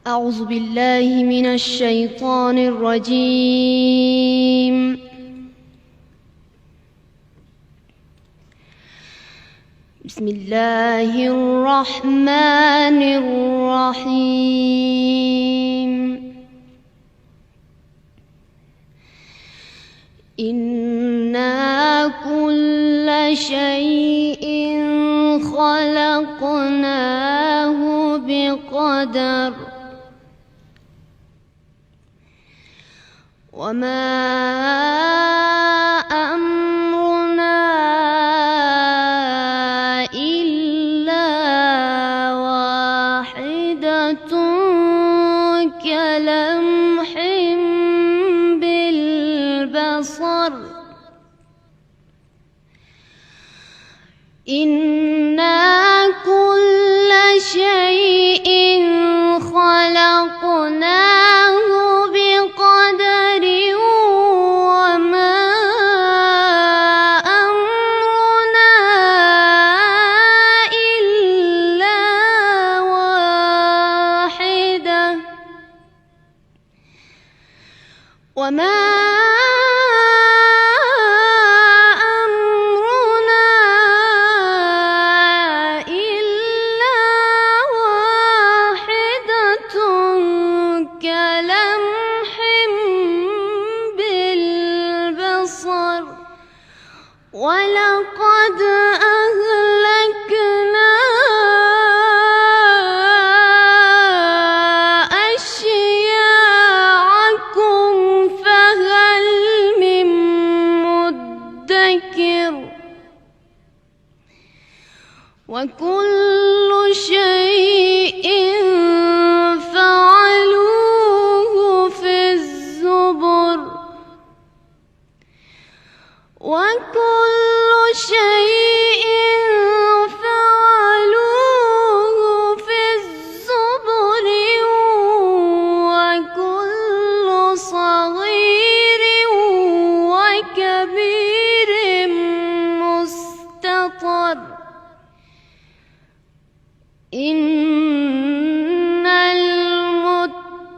أعوذ بالله من الشيطان الرجيم. بسم الله الرحمن الرحيم. إنا كل شيء خلقناه بقدر وما أمرنا إلا واحدة كلمح بالبصر. إنا كل شيء خلقناه بقدر وما أمرنا إلا واحدة كلمح بالبصر. ولقد أهلكنا أشياعكم فهل من مدكر. وكل شيء فعلوه في الزبر. وكل شيء فعلوه في الزبر. وكل صغير وكبير مستطر. إن المتقين